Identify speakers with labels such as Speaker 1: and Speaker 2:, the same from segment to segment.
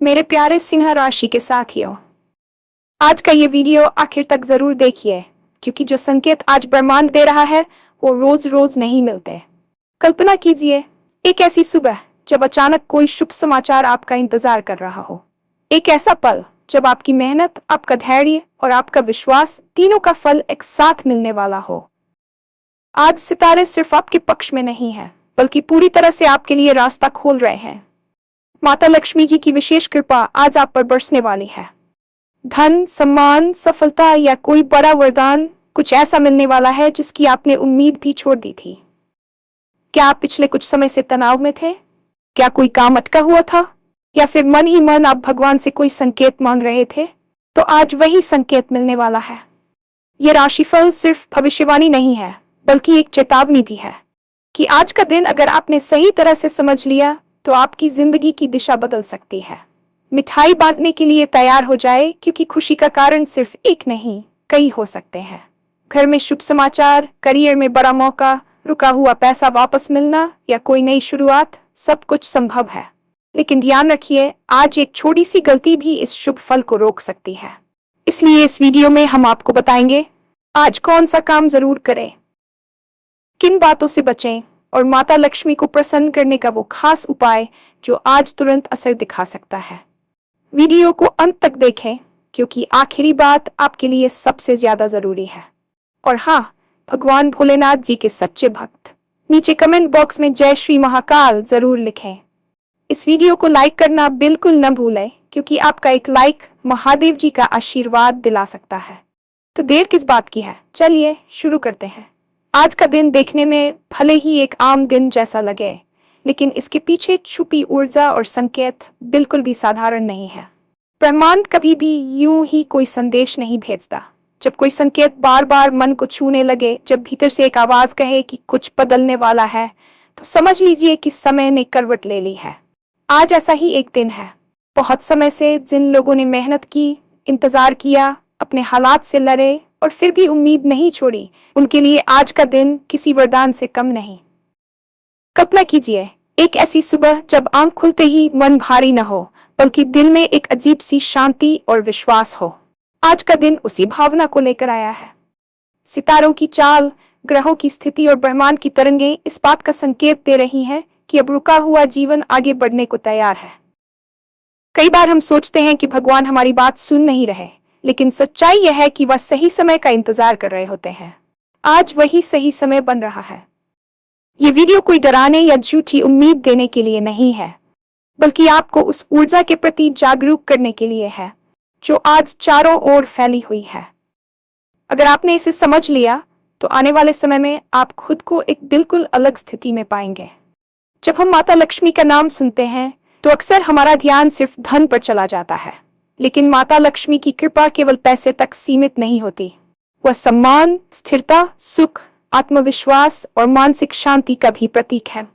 Speaker 1: मेरे प्यारे सिंह राशि के साथियों, आज का ये वीडियो आखिर तक जरूर देखिए, क्योंकि जो संकेत आज ब्रह्मांड दे रहा है वो रोज रोज नहीं मिलते। कल्पना कीजिए, एक ऐसी सुबह जब अचानक कोई शुभ समाचार आपका इंतजार कर रहा हो। एक ऐसा पल जब आपकी मेहनत, आपका धैर्य और आपका विश्वास तीनों का फल एक साथ मिलने वाला हो। आज सितारे सिर्फ आपके पक्ष में नहीं है, बल्कि पूरी तरह से आपके लिए रास्ता खोल रहे हैं। माता लक्ष्मी जी की विशेष कृपा आज आप पर बरसने वाली है। धन, सम्मान, सफलता या कोई बड़ा वरदान, कुछ ऐसा मिलने वाला है जिसकी आपने उम्मीद भी छोड़ दी थी। क्या आप पिछले कुछ समय से तनाव में थे? क्या कोई काम अटका हुआ था? या फिर मन ही मन आप भगवान से कोई संकेत मांग रहे थे? तो आज वही संकेत मिलने वाला है। यह राशिफल सिर्फ भविष्यवाणी नहीं है, बल्कि एक चेतावनी भी है कि आज का दिन अगर आपने सही तरह से समझ लिया तो आपकी जिंदगी की दिशा बदल सकती है। मिठाई बांटने के लिए तैयार हो जाए, क्योंकि खुशी का कारण सिर्फ एक नहीं, कई हो सकते हैं। घर में शुभ समाचार, करियर में बड़ा मौका, रुका हुआ पैसा वापस मिलना या कोई नई शुरुआत, सब कुछ संभव है। लेकिन ध्यान रखिए, आज एक छोटी सी गलती भी इस शुभ फल को रोक सकती है। इसलिए इस वीडियो में हम आपको बताएंगे आज कौन सा काम जरूर करें, किन बातों से बचें और माता लक्ष्मी को प्रसन्न करने का वो खास उपाय जो आज तुरंत असर दिखा सकता है। वीडियो को अंत तक देखें, क्योंकि आखिरी बात आपके लिए सबसे ज्यादा जरूरी है। और हाँ, भगवान भोलेनाथ जी के सच्चे भक्त नीचे कमेंट बॉक्स में जय श्री महाकाल जरूर लिखें। इस वीडियो को लाइक करना बिल्कुल न भूलें, क्योंकि आपका एक लाइक महादेव जी का आशीर्वाद दिला सकता है। तो देर किस बात की है, चलिए शुरू करते हैं। आज का दिन देखने में भले ही एक आम दिन जैसा लगे, लेकिन इसके पीछे छुपी ऊर्जा और संकेत बिल्कुल भी साधारण नहीं है। ब्रह्मांड कभी भी यूं ही कोई संदेश नहीं भेजता। जब कोई संकेत बार बार मन को छूने लगे, जब भीतर से एक आवाज कहे कि कुछ बदलने वाला है, तो समझ लीजिए कि समय ने करवट ले ली है। आज ऐसा ही एक दिन है। बहुत समय से जिन लोगों ने मेहनत की, इंतजार किया, अपने हालात से लड़े और फिर भी उम्मीद नहीं छोड़ी, उनके लिए आज का दिन किसी वरदान से कम नहीं। कल्पना कीजिए, एक ऐसी सुबह जब आंख खुलते ही मन भारी न हो, बल्कि दिल में एक अजीब सी शांति और विश्वास हो। आज का दिन उसी भावना को लेकर आया है। सितारों की चाल, ग्रहों की स्थिति और ब्रह्मांड की तरंगें इस बात का संकेत दे रही हैं कि अब रुका हुआ जीवन आगे बढ़ने को तैयार है। कई बार हम सोचते हैं कि भगवान हमारी बात सुन नहीं रहे, लेकिन सच्चाई यह है कि वह सही समय का इंतजार कर रहे होते हैं। आज वही सही समय बन रहा है। ये वीडियो कोई डराने या झूठी उम्मीद देने के लिए नहीं है, बल्कि आपको उस ऊर्जा के प्रति जागरूक करने के लिए है जो आज चारों ओर फैली हुई है। अगर आपने इसे समझ लिया, तो आने वाले समय में आप खुद को एक बिल्कुल अलग स्थिति में पाएंगे। जब हम माता लक्ष्मी का नाम सुनते हैं, तो अक्सर हमारा ध्यान सिर्फ धन पर चला जाता है, लेकिन माता लक्ष्मी की कृपा केवल पैसे तक सीमित नहीं होती। वह सम्मान, स्थिरता, सुख, आत्मविश्वास और मानसिक शांति का भी प्रतीक है।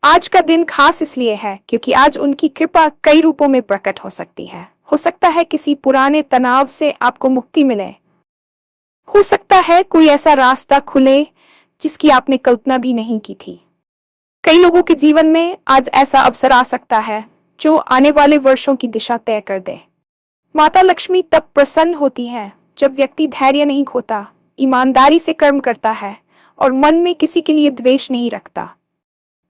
Speaker 1: आज का दिन खास इसलिए है क्योंकि आज उनकी कृपा कई रूपों में प्रकट हो सकती है। हो सकता है किसी पुराने तनाव से आपको मुक्ति मिले। हो सकता है कोई ऐसा रास्ता खुले जिसकी आपने कल्पना भी नहीं की थी। कई लोगों के जीवन में आज ऐसा अवसर आ सकता है जो आने वाले वर्षों की दिशा तय कर दे। माता लक्ष्मी तब प्रसन्न होती है जब व्यक्ति धैर्य नहीं खोता, ईमानदारी से कर्म करता है और मन में किसी के लिए द्वेष नहीं रखता।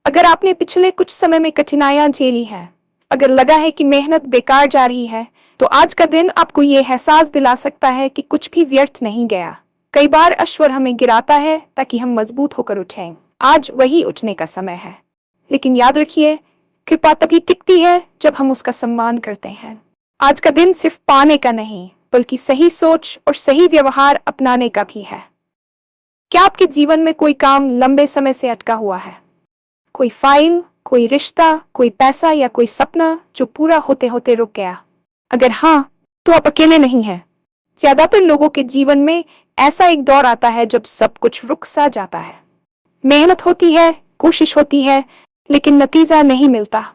Speaker 1: अगर आपने पिछले कुछ समय में कठिनाइयां झेली हैं, अगर लगा है कि मेहनत बेकार जा रही है, तो आज का दिन आपको ये एहसास दिला सकता है कि कुछ भी व्यर्थ नहीं गया। कई बार ईश्वर हमें गिराता है ताकि हम मजबूत होकर उठें। आज वही उठने का समय है। लेकिन याद रखिए, कृपा तभी टिकती है जब हम उसका सम्मान करते हैं। आज का दिन सिर्फ पाने का नहीं, बल्कि सही सोच और सही व्यवहार अपनाने का भी है। क्या आपके जीवन में कोई काम लंबे समय से अटका हुआ है? कोई फाइल, कोई रिश्ता, कोई पैसा या कोई सपना जो पूरा होते होते रुक गया? अगर हाँ, तो आप अकेले नहीं हैं। ज्यादातर लोगों के जीवन में ऐसा एक दौर आता है जब सब कुछ रुक सा जाता है। मेहनत होती है, कोशिश होती है, लेकिन नतीजा नहीं मिलता।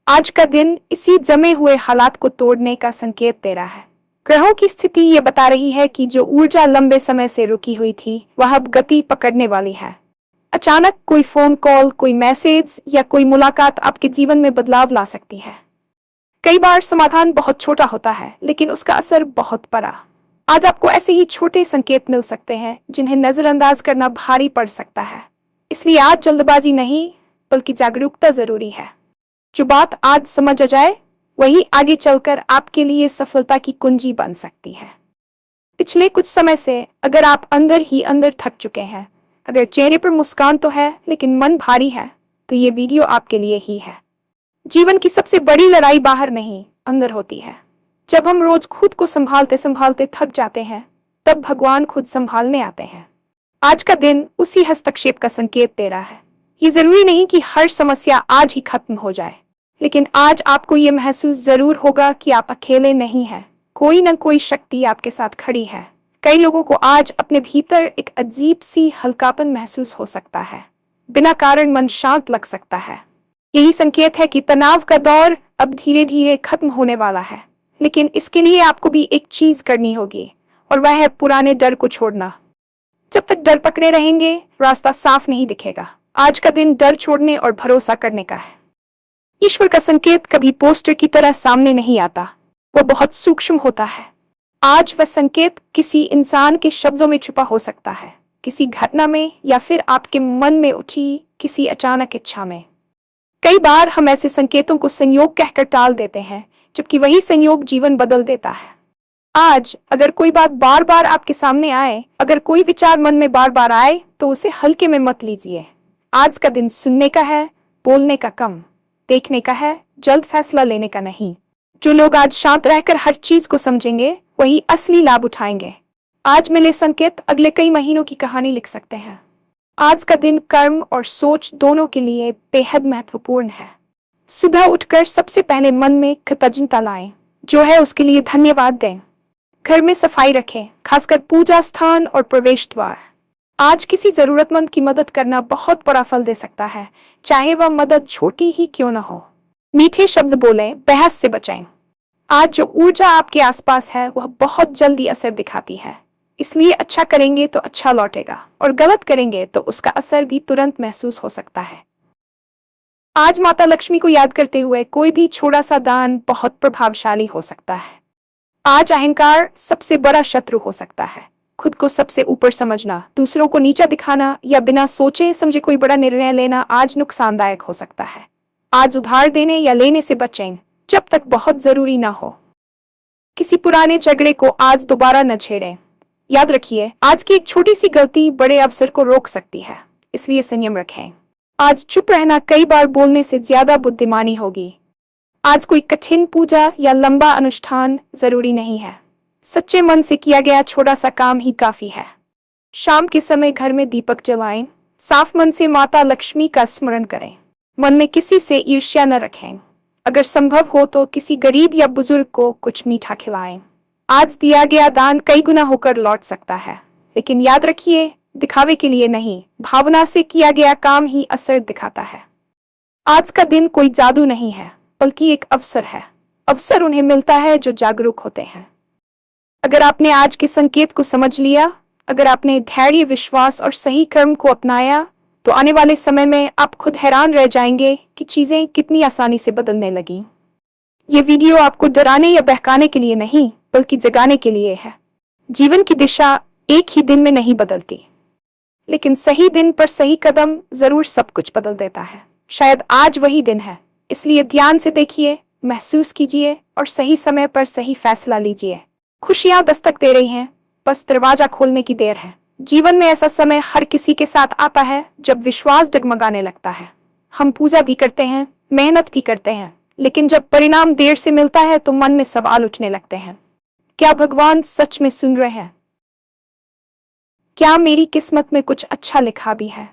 Speaker 1: आज का दिन इसी जमे हुए हालात को तोड़ने का संकेत दे रहा है। ग्रहों की स्थिति ये बता रही है कि जो ऊर्जा लंबे समय से रुकी हुई थी, वह अब गति पकड़ने वाली है। अचानक कोई फोन कॉल, कोई मैसेज या कोई मुलाकात आपके जीवन में बदलाव ला सकती है। कई बार समाधान बहुत छोटा होता है, लेकिन उसका असर बहुत बड़ा। आज आपको ऐसे ही छोटे संकेत मिल सकते हैं जिन्हें नजरअंदाज करना भारी पड़ सकता है। इसलिए आज जल्दबाजी नहीं, बल्कि जागरूकता जरूरी है। जो बात आज समझ आ जाए, वही आगे चलकर आपके लिए सफलता की कुंजी बन सकती है। पिछले कुछ समय से अगर आप अंदर ही अंदर थक चुके हैं, अगर चेहरे पर मुस्कान तो है लेकिन मन भारी है, तो ये वीडियो आपके लिए ही है। जीवन की सबसे बड़ी लड़ाई बाहर नहीं, अंदर होती है। जब हम रोज खुद को संभालते संभालते थक जाते हैं, तब भगवान खुद संभालने आते हैं। आज का दिन उसी हस्तक्षेप का संकेत दे रहा है। ये जरूरी नहीं कि हर समस्या आज ही खत्म हो जाए, लेकिन आज आपको ये महसूस जरूर होगा कि आप अकेले नहीं हैं। कोई न कोई शक्ति आपके साथ खड़ी है। कई लोगों को आज अपने भीतर एक अजीब सी हल्कापन महसूस हो सकता है। बिना कारण मन शांत लग सकता है। यही संकेत है कि तनाव का दौर अब धीरे धीरे खत्म होने वाला है। लेकिन इसके लिए आपको भी एक चीज करनी होगी, और वह है पुराने डर को छोड़ना। जब तक डर पकड़े रहेंगे, रास्ता साफ नहीं दिखेगा। आज का दिन डर छोड़ने और भरोसा करने का है। ईश्वर का संकेत कभी पोस्टर की तरह सामने नहीं आता, वो बहुत सूक्ष्म होता है। आज वह संकेत किसी इंसान के शब्दों में छुपा हो सकता है, किसी घटना में, या फिर आपके मन में उठी किसी अचानक इच्छा में। कई बार हम ऐसे संकेतों को संयोग कहकर टाल देते हैं, जबकि वही संयोग जीवन बदल देता है। आज अगर कोई बात बार बार आपके सामने आए, अगर कोई विचार मन में बार बार आए, तो उसे हल्के में मत लीजिए। आज का दिन सुनने का है, बोलने का कम, देखने का है, जल्द फैसला लेने का नहीं। जो लोग आज शांत रहकर हर चीज को समझेंगे, वही असली लाभ उठाएंगे। आज मिले संकेत अगले कई महीनों की कहानी लिख सकते हैं। आज का दिन कर्म और सोच दोनों के लिए बेहद महत्वपूर्ण है। सुबह उठकर सबसे पहले मन में कृतज्ञता लाएं, जो है उसके लिए धन्यवाद दें। घर में सफाई रखें, खासकर पूजा स्थान और प्रवेश द्वार। आज किसी जरूरतमंद की मदद करना बहुत बड़ा फल दे सकता है, चाहे वह मदद छोटी ही क्यों न हो। मीठे शब्द बोलें, बहस से बचाएं। आज जो ऊर्जा आपके आसपास है, वह बहुत जल्दी असर दिखाती है। इसलिए अच्छा करेंगे तो अच्छा लौटेगा, और गलत करेंगे तो उसका असर भी तुरंत महसूस हो सकता है। आज माता लक्ष्मी को याद करते हुए कोई भी छोटा सा दान बहुत प्रभावशाली हो सकता है। आज अहंकार सबसे बड़ा शत्रु हो सकता है। खुद को सबसे ऊपर समझना, दूसरों को नीचा दिखाना, या बिना सोचे समझे कोई बड़ा निर्णय लेना आज नुकसानदायक हो सकता है। आज उधार देने या लेने से बचें, जब तक बहुत जरूरी ना हो। किसी पुराने झगड़े को आज दोबारा न छेड़ें। याद रखिए, आज की एक छोटी सी गलती बड़े अवसर को रोक सकती है, इसलिए संयम रखें। आज चुप रहना कई बार बोलने से ज्यादा बुद्धिमानी होगी। आज कोई कठिन पूजा या लंबा अनुष्ठान जरूरी नहीं है। सच्चे मन से किया गया छोटा सा काम ही काफी है। शाम के समय घर में दीपक जलाएं, साफ मन से माता लक्ष्मी का स्मरण करें। मन में किसी से ईर्ष्या न रखें। अगर संभव हो तो किसी गरीब या बुजुर्ग को कुछ मीठा खिलाएं। आज दिया गया दान कई गुना होकर लौट सकता है, लेकिन याद रखिए, दिखावे के लिए नहीं, भावना से किया गया काम ही असर दिखाता है। आज का दिन कोई जादू नहीं है, बल्कि एक अवसर है। अवसर उन्हें मिलता है जो जागरूक होते हैं। अगर आपने आज के संकेत को समझ लिया, अगर आपने धैर्य, विश्वास और सही कर्म को अपनाया, तो आने वाले समय में आप खुद हैरान रह जाएंगे कि चीजें कितनी आसानी से बदलने लगी। ये वीडियो आपको डराने या बहकाने के लिए नहीं, बल्कि जगाने के लिए है। जीवन की दिशा एक ही दिन में नहीं बदलती, लेकिन सही दिन पर सही कदम जरूर सब कुछ बदल देता है। शायद आज वही दिन है, इसलिए ध्यान से देखिए, महसूस कीजिए और सही समय पर सही फैसला लीजिए। खुशियां दस्तक दे रही हैं, बस दरवाजा खोलने की देर है। जीवन में ऐसा समय हर किसी के साथ आता है जब विश्वास डगमगाने लगता है। हम पूजा भी करते हैं, मेहनत भी करते हैं, लेकिन जब परिणाम देर से मिलता है तो मन में सवाल उठने लगते हैं। क्या भगवान सच में सुन रहे हैं? क्या मेरी किस्मत में कुछ अच्छा लिखा भी है?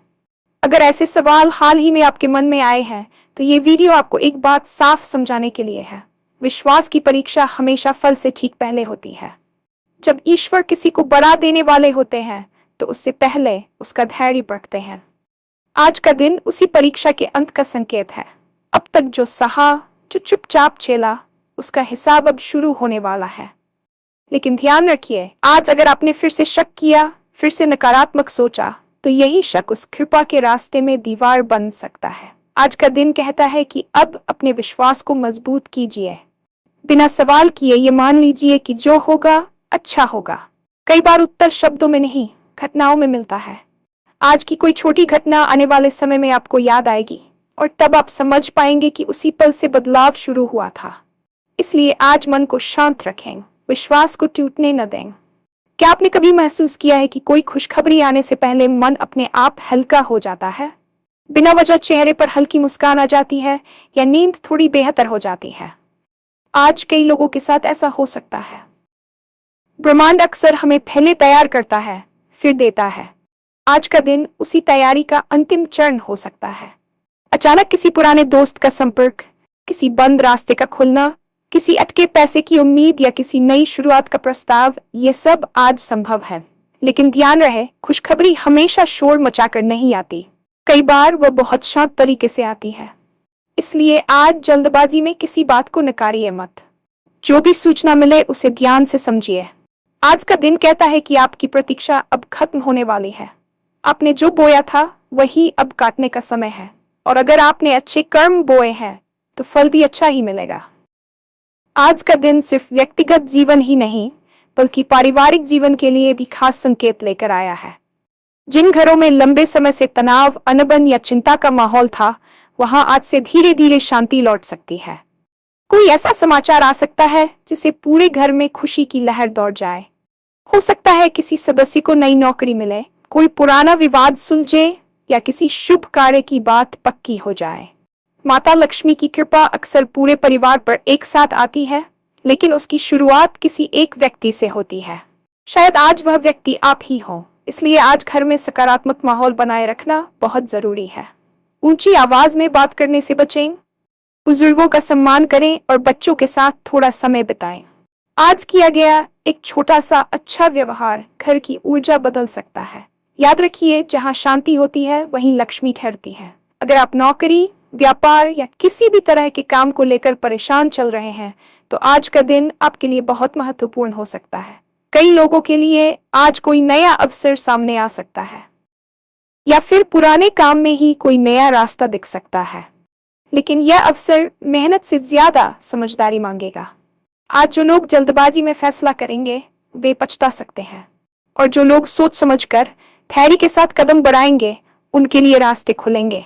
Speaker 1: अगर ऐसे सवाल हाल ही में आपके मन में आए हैं, तो ये वीडियो आपको एक बात साफ समझाने के लिए है। विश्वास की परीक्षा हमेशा फल से ठीक पहले होती है। जब ईश्वर किसी को बढ़ा देने वाले होते हैं, तो उससे पहले उसका धैर्य परखते हैं। आज का दिन उसी परीक्षा के अंत का संकेत है। अब तक जो सहा, जो चुपचाप झेला, उसका हिसाब अब शुरू होने वाला है। लेकिन ध्यान रखिए, आज अगर आपने फिर से शक किया, फिर से नकारात्मक सोचा, तो यही शक उस कृपा के रास्ते में दीवार बन सकता है। आज का दिन कहता है कि अब अपने विश्वास को मजबूत कीजिए, बिना सवाल किए ये मान लीजिए कि जो होगा अच्छा होगा। कई बार उत्तर शब्दों में नहीं, घटनाओं में मिलता है। आज की कोई छोटी घटना आने वाले समय में आपको याद आएगी और तब आप समझ पाएंगे कि उसी पल से बदलाव शुरू हुआ था। इसलिए आज मन को शांत रखें, विश्वास को टूटने न दें। क्या आपने कभी महसूस किया है कि कोई खुशखबरी आने से पहले मन अपने आप हल्का हो जाता है? बिना वजह चेहरे पर हल्की मुस्कान आ जाती है या नींद थोड़ी बेहतर हो जाती है। आज कई लोगों के साथ ऐसा हो सकता है। ब्रह्मांड अक्सर हमें पहले तैयार करता है, फिर देता है। आज का दिन उसी तैयारी का अंतिम चरण हो सकता है। अचानक किसी पुराने दोस्त का संपर्क, किसी बंद रास्ते का खुलना, किसी अटके पैसे की उम्मीद या किसी नई शुरुआत का प्रस्ताव, ये सब आज संभव है। लेकिन ध्यान रहे, खुशखबरी हमेशा शोर मचाकर नहीं आती। कई बार वह बहुत शांत तरीके से आती है। इसलिए आज जल्दबाजी में किसी बात को नकारिए मत। जो भी सूचना मिले उसे ध्यान से समझिए। आज का दिन कहता है कि आपकी प्रतीक्षा अब खत्म होने वाली है। आपने जो बोया था वही अब काटने का समय है, और अगर आपने अच्छे कर्म बोए हैं तो फल भी अच्छा ही मिलेगा। आज का दिन सिर्फ व्यक्तिगत जीवन ही नहीं बल्कि पारिवारिक जीवन के लिए भी खास संकेत लेकर आया है। जिन घरों में लंबे समय से तनाव, अनबन या चिंता का माहौल था, वहां आज से धीरे धीरे शांति लौट सकती है। कोई ऐसा समाचार आ सकता है जिसे पूरे घर में खुशी की लहर दौड़ जाए। हो सकता है किसी सदस्य को नई नौकरी मिले, कोई पुराना विवाद सुलझे या किसी शुभ कार्य की बात पक्की हो जाए। माता लक्ष्मी की कृपा अक्सर पूरे परिवार पर एक साथ आती है, लेकिन उसकी शुरुआत किसी एक व्यक्ति से होती है। शायद आज वह व्यक्ति आप ही हो। इसलिए आज घर में सकारात्मक माहौल बनाए रखना बहुत जरूरी है। ऊंची आवाज में बात करने से बचें, बुजुर्गों का सम्मान करें और बच्चों के साथ थोड़ा समय बिताएं। आज किया गया एक छोटा सा अच्छा व्यवहार घर की ऊर्जा बदल सकता है। याद रखिए, जहां शांति होती है वहीं लक्ष्मी ठहरती है। अगर आप नौकरी, व्यापार या किसी भी तरह के काम को लेकर परेशान चल रहे हैं तो आज का दिन आपके लिए बहुत महत्वपूर्ण हो सकता है। कई लोगों के लिए आज कोई नया अवसर सामने आ सकता है या फिर पुराने काम में ही कोई नया रास्ता दिख सकता है, लेकिन यह अवसर मेहनत से ज्यादा समझदारी मांगेगा। आज जो लोग जल्दबाजी में फैसला करेंगे वे पछता सकते हैं, और जो लोग सोच समझकर धैर्य के साथ कदम बढ़ाएंगे उनके लिए रास्ते खुलेंगे।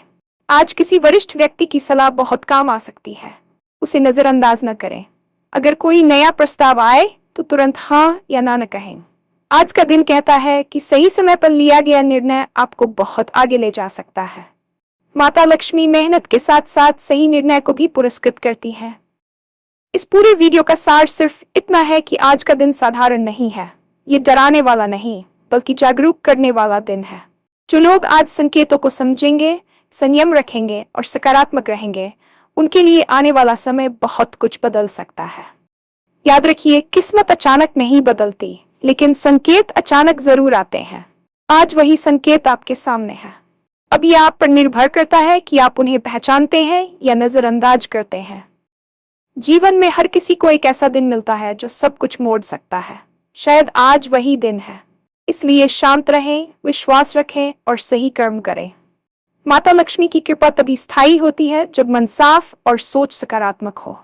Speaker 1: आज किसी वरिष्ठ व्यक्ति की सलाह बहुत काम आ सकती है, उसे नजरअंदाज न करें। अगर कोई नया प्रस्ताव आए तो तुरंत हाँ या ना न कहें। आज का दिन कहता है कि सही समय पर लिया गया निर्णय आपको बहुत आगे ले जा सकता है। माता लक्ष्मी मेहनत के साथ साथ सही निर्णय को भी पुरस्कृत करती है। इस पूरे वीडियो का सार सिर्फ इतना है कि आज का दिन साधारण नहीं है। ये डराने वाला नहीं बल्कि जागरूक करने वाला दिन है। जो लोग आज संकेतों को समझेंगे, संयम रखेंगे और सकारात्मक रहेंगे, उनके लिए आने वाला समय बहुत कुछ बदल सकता है। याद रखिए, किस्मत अचानक नहीं बदलती, लेकिन संकेत अचानक जरूर आते हैं। आज वही संकेत आपके सामने है। अब यह आप पर निर्भर करता है कि आप उन्हें पहचानते हैं या नजरअंदाज करते हैं। जीवन में हर किसी को एक ऐसा दिन मिलता है जो सब कुछ मोड़ सकता है। शायद आज वही दिन है। इसलिए शांत रहें, विश्वास रखें और सही कर्म करें। माता लक्ष्मी की कृपा तभी स्थायी होती है जब मन साफ और सोच सकारात्मक हो।